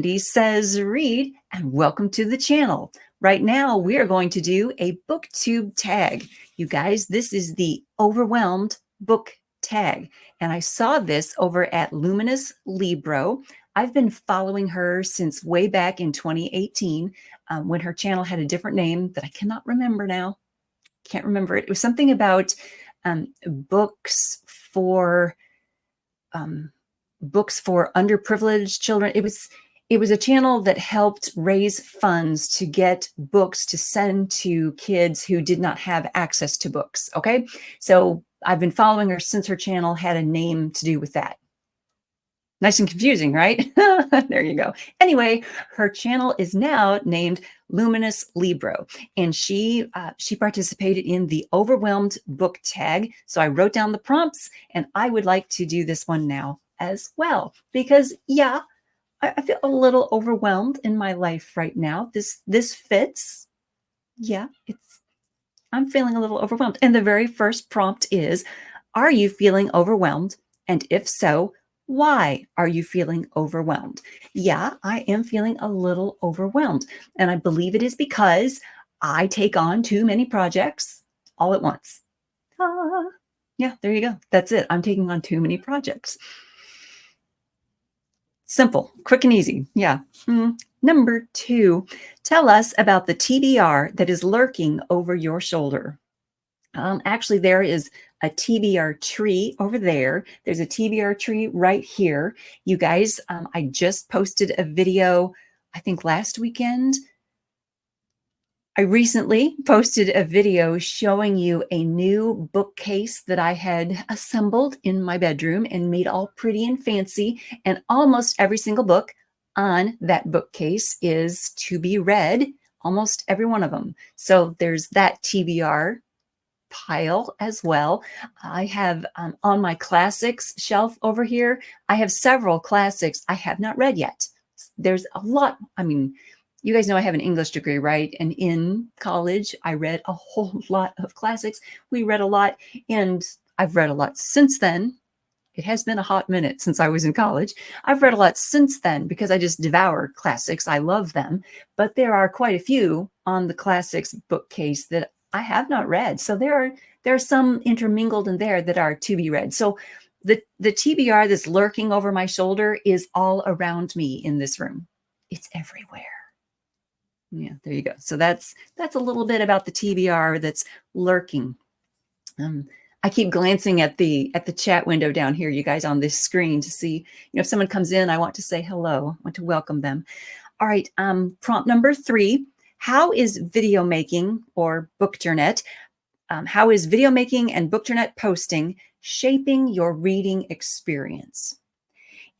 Sandy Says Read, and welcome to the channel. Right now, we are going to do a booktube tag. You guys, this is the overwhelmed book tag, and I saw this over at Luminous Libro. I've been following her since way back in 2018 when her channel had a different name that I cannot remember now. Can't remember it. It was something about books for underprivileged children. It was a channel that helped raise funds to get books to send to kids who did not have access to books. Okay, so I've been following her since her channel had a name to do with that. Nice and confusing, right? There you go. Anyway, her channel is now named Luminous Libro, and she participated in the overwhelmed book tag. So I wrote down the prompts, and I would like to do this one now as well, because yeah, I feel a little overwhelmed in my life right now. This fits. Yeah, I'm feeling a little overwhelmed. And the very first prompt is, are you feeling overwhelmed? And if so, why are you feeling overwhelmed? Yeah, I am feeling a little overwhelmed. And I believe it is because I take on too many projects all at once. Yeah, there you go. That's it. I'm taking on too many projects. Simple, quick and easy. Yeah. Number 2, tell us about the TBR that is lurking over your shoulder. Actually, there is a TBR tree over there. There's a TBR tree right here. You guys, I just posted a video, I think last weekend. I recently posted a video showing you a new bookcase that I had assembled in my bedroom and made all pretty and fancy. And almost every single book on that bookcase is to be read, almost every one of them. So there's that TBR pile as well. I have on my classics shelf over here, I have several classics I have not read yet. There's a lot. I mean, you guys know I have an English degree, right? And in college, I read a whole lot of classics. We read a lot, and I've read a lot since then. It has been a hot minute since I was in college. I've read a lot since then because I just devour classics. I love them. But there are quite a few on the classics bookcase that I have not read. So there are some intermingled in there that are to be read. So the TBR that's lurking over my shoulder is all around me in this room. It's everywhere. Yeah, there you go. So that's a little bit about the TBR that's lurking. I keep glancing at the chat window down here, you guys, on this screen to see, if someone comes in, I want to say hello. I want to welcome them. All right, prompt number 3. How is video making or bookternet, how is video making and bookternet posting shaping your reading experience?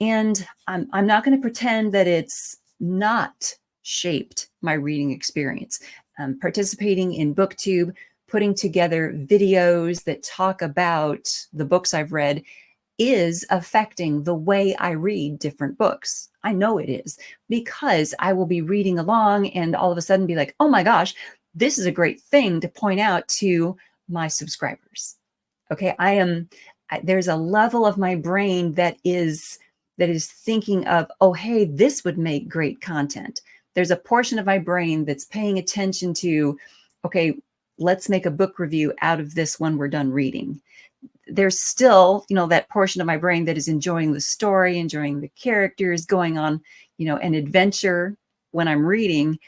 And I'm not going to pretend that it's not shaped my reading experience. Participating in Booktube, putting together videos that talk about the books I've read is affecting the way I read different books. I know it is, because I will be reading along and all of a sudden be like, oh my gosh, this is a great thing to point out to my subscribers. Okay, there's a level of my brain that is thinking of, oh, hey, this would make great content. There's a portion of my brain that's paying attention to, okay, let's make a book review out of this when we're done reading. There's still, that portion of my brain that is enjoying the story, enjoying the characters, going on, an adventure when I'm reading.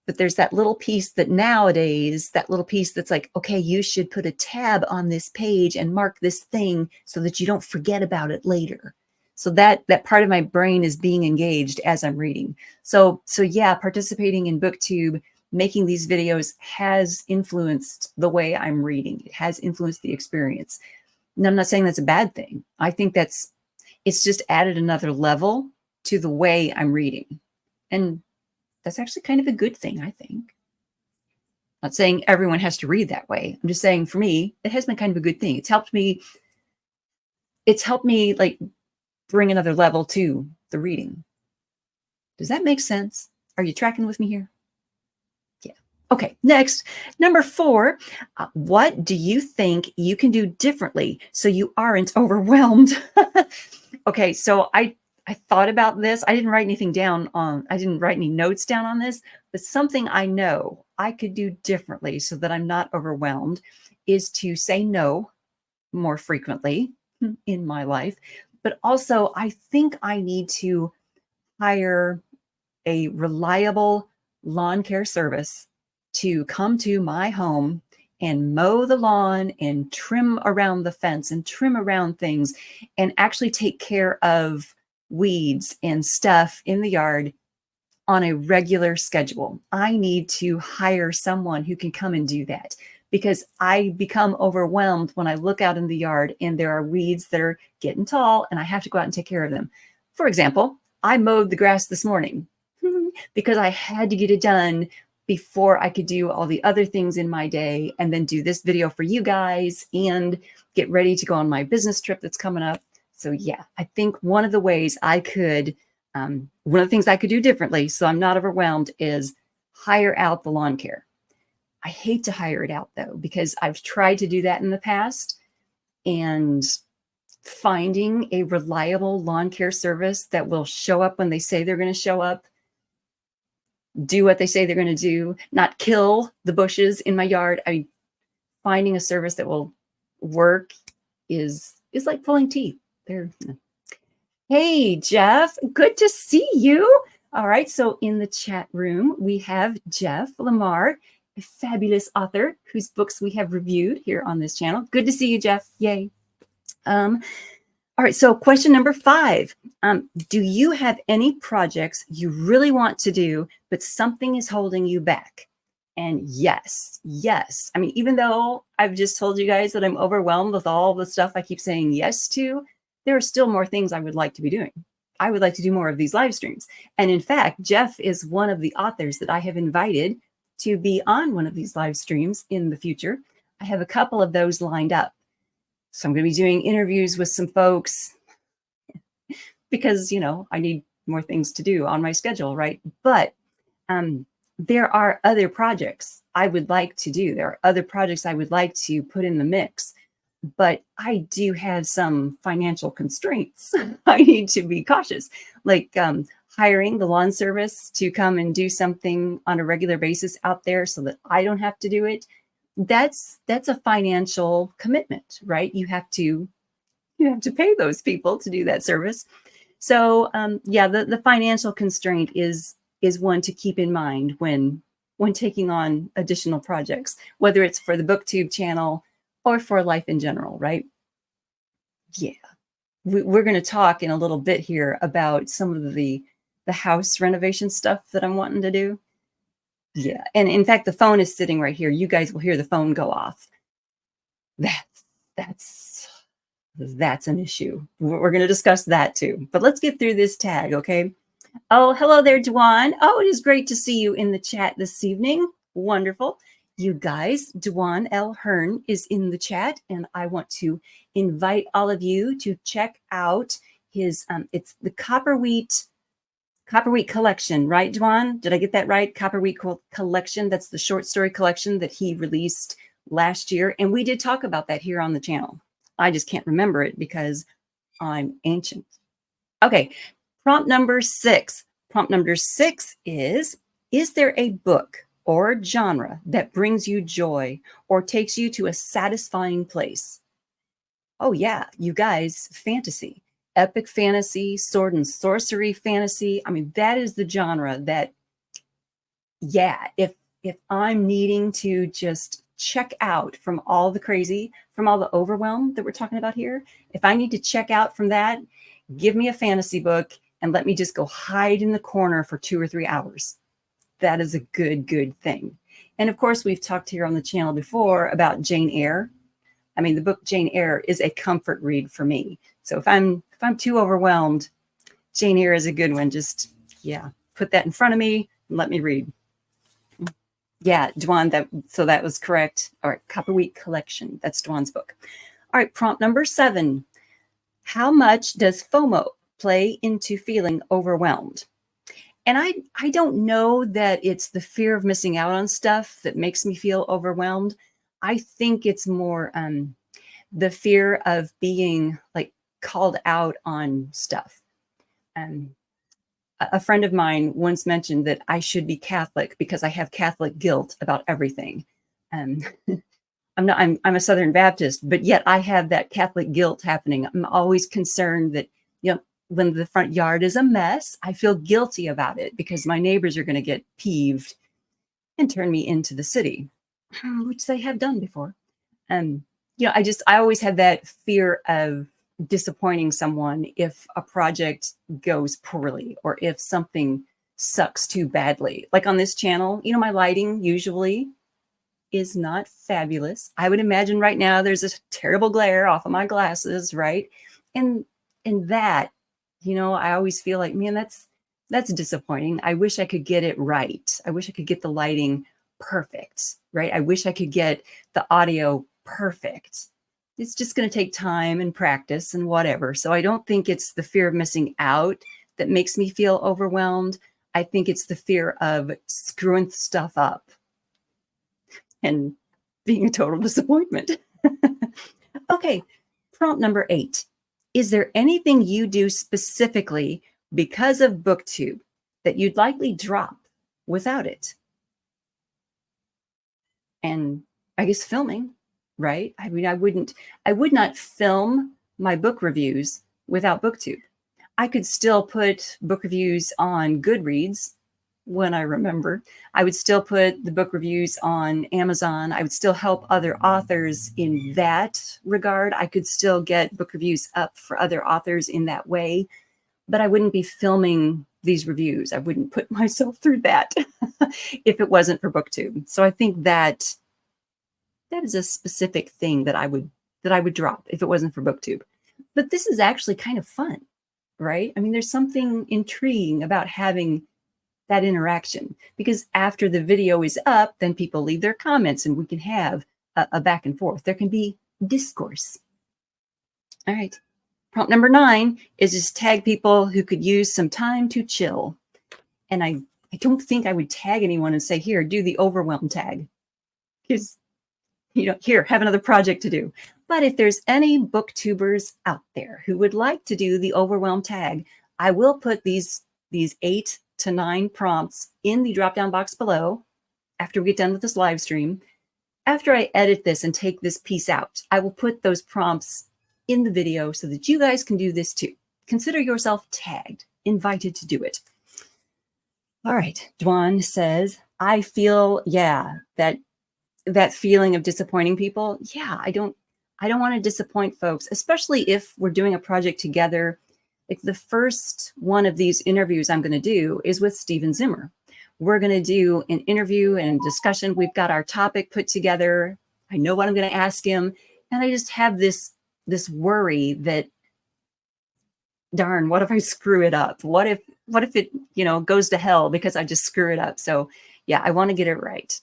But there's that little piece that nowadays, that little piece that's like, okay, you should put a tab on this page and mark this thing so that you don't forget about it later. So that part of my brain is being engaged as I'm reading. So yeah, participating in Booktube, making these videos has influenced the way I'm reading. It has influenced the experience. And I'm not saying that's a bad thing. I think it's just added another level to the way I'm reading. And that's actually kind of a good thing, I think. Not saying everyone has to read that way. I'm just saying for me, it has been kind of a good thing. It's helped me like bring another level to the reading. Does that make sense? Are you tracking with me here? Yeah. Okay, next, number 4, what do you think you can do differently so you aren't overwhelmed? Okay, so I I thought about this. I didn't write anything down on, I didn't write any notes down on this, but something I know I could do differently so that I'm not overwhelmed is to say no more frequently in my life. But also, I think I need to hire a reliable lawn care service to come to my home and mow the lawn and trim around the fence and trim around things and actually take care of weeds and stuff in the yard on a regular schedule. I need to hire someone who can come and do that because I become overwhelmed when I look out in the yard and there are weeds that are getting tall and I have to go out and take care of them. For example, I mowed the grass this morning because I had to get it done before I could do all the other things in my day and then do this video for you guys and get ready to go on my business trip that's coming up. So yeah, I think one of the ways I could, one of the things I could do differently so I'm not overwhelmed is hire out the lawn care. I hate to hire it out though, because I've tried to do that in the past and finding a reliable lawn care service that will show up when they say they're going to show up, do what they say they're going to do, not kill the bushes in my yard. I mean, finding a service that will work is like pulling teeth. There. Hey, Jeff, good to see you. All right, so in the chat room, we have Jeff Lamar, a fabulous author whose books we have reviewed here on this channel. Good to see you, Jeff. Yay. All right, so question number 5. Do you have any projects you really want to do, but something is holding you back? And yes. I mean, even though I've just told you guys that I'm overwhelmed with all the stuff I keep saying yes to, there are still more things I would like to be doing. I would like to do more of these live streams. And in fact, Jeff is one of the authors that I have invited to be on one of these live streams in the future. I have a couple of those lined up. So I'm going to be doing interviews with some folks because, you know, I need more things to do on my schedule, right? But there are other projects I would like to do. There are other projects I would like to put in the mix, but I do have some financial constraints. I need to be cautious, like hiring the lawn service to come and do something on a regular basis out there so that I don't have to do it. That's a financial commitment, right? You have to pay those people to do that service. So yeah, the financial constraint is one to keep in mind when taking on additional projects, whether it's for the Booktube channel or for life in general, right? Yeah, we're going to talk in a little bit here about some of the house renovation stuff that I'm wanting to do. Yeah, and in fact, the phone is sitting right here. You guys will hear the phone go off. That's an issue. We're going to discuss that too. But let's get through this tag, okay? Oh, hello there, Dwan. Oh, it is great to see you in the chat this evening. Wonderful. You guys, Dwan L. Hearn is in the chat, and I want to invite all of you to check out his, it's the Copper Wheat collection, right, Dwan? Did I get that right? Copper Wheat collection. That's the short story collection that he released last year. And we did talk about that here on the channel. I just can't remember it because I'm ancient. Okay, prompt number 6. Prompt number 6 is there a book or genre that brings you joy or takes you to a satisfying place? Oh yeah, you guys, fantasy. Epic fantasy, sword and sorcery fantasy. I mean, that is the genre that, yeah, if I'm needing to just check out from all the crazy, from all the overwhelm that we're talking about here, if I need to check out from that, give me a fantasy book and let me just go hide in the corner for 2 or 3 hours. That is a good thing. And of course, we've talked here on the channel before about Jane Eyre. I mean, the book Jane Eyre is a comfort read for me. So if I'm too overwhelmed, Jane Eyre is a good one. Just, yeah, put that in front of me and let me read. Yeah, Dwan, so that was correct. All right, Copper Wheat Collection. That's Dwan's book. All right, prompt number 7. How much does FOMO play into feeling overwhelmed? And I don't know that it's the fear of missing out on stuff that makes me feel overwhelmed. I think it's more the fear of being like called out on stuff. Um, a friend of mine once mentioned that I should be Catholic because I have Catholic guilt about everything. Um, I'm a Southern Baptist, but yet I have that Catholic guilt happening. I'm always concerned that, you know, when the front yard is a mess, I feel guilty about it because my neighbors are going to get peeved and turn me into the city, which they have done before. You know, I always had that fear of disappointing someone if a project goes poorly or if something sucks too badly. Like on this channel, you know, my lighting usually is not fabulous. I would imagine right now there's a terrible glare off of my glasses, right? And that, you know, I always feel like, man, that's disappointing. I wish I could get it right. I wish I could get the lighting perfect, right? I wish I could get the audio perfect. It's just going to take time and practice and whatever. So I don't think it's the fear of missing out that makes me feel overwhelmed. I think it's the fear of screwing stuff up and being a total disappointment. Okay, prompt number 8. Is there anything you do specifically because of Booktube that you'd likely drop without it? And I guess filming, right? I mean, I would not film my book reviews without Booktube. I could still put book reviews on Goodreads when I remember. I would still put the book reviews on Amazon. I would still help other authors in that regard. I could still get book reviews up for other authors in that way, but I wouldn't be filming these reviews. I wouldn't put myself through that if it wasn't for Booktube. So I think that is a specific thing that I would drop if it wasn't for Booktube. But this is actually kind of fun, right? I mean, there's something intriguing about having that interaction, because after the video is up, then people leave their comments and we can have a back and forth. There can be discourse. All right. Prompt number 9 is just tag people who could use some time to chill. And I don't think I would tag anyone and say, here, do the overwhelm tag. Because, you know, here, have another project to do. But if there's any booktubers out there who would like to do the overwhelm tag, I will put these 8 to 9 prompts in the drop-down box below after we get done with this live stream. After I edit this and take this piece out, I will put those prompts in the video so that you guys can do this too. Consider yourself tagged, invited to do it. All right, Dwan says, I feel, yeah, that feeling of disappointing people. Yeah, I don't want to disappoint folks, especially if we're doing a project together. Like the first one of these interviews I'm going to do is with Zimmer. We're going to do an interview and discussion. We've got our topic put together. I know what I'm going to ask him. And I just have this worry that, darn, what if I screw it up? What if it, you know, goes to hell because I just screw it up? So yeah, I want to get it right.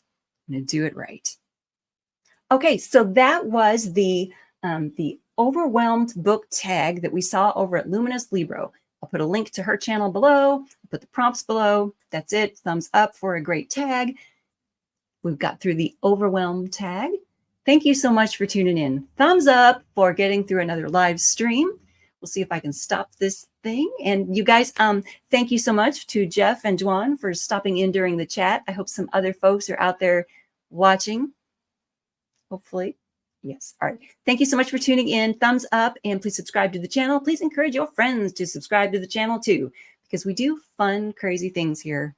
I'm going to do it right. Okay, so that was the overwhelmed book tag that we saw over at Luminous Libro. I'll put a link to her channel below. I'll put the prompts below. That's it. Thumbs up for a great tag. We've got through the overwhelm tag. Thank you so much for tuning in. Thumbs up for getting through another live stream. We'll see if I can stop this thing. And you guys, thank you so much to Jeff and Juan for stopping in during the chat. I hope some other folks are out there watching. Hopefully. Yes. All right. Thank you so much for tuning in. Thumbs up, and please subscribe to the channel. Please encourage your friends to subscribe to the channel too, because we do fun, crazy things here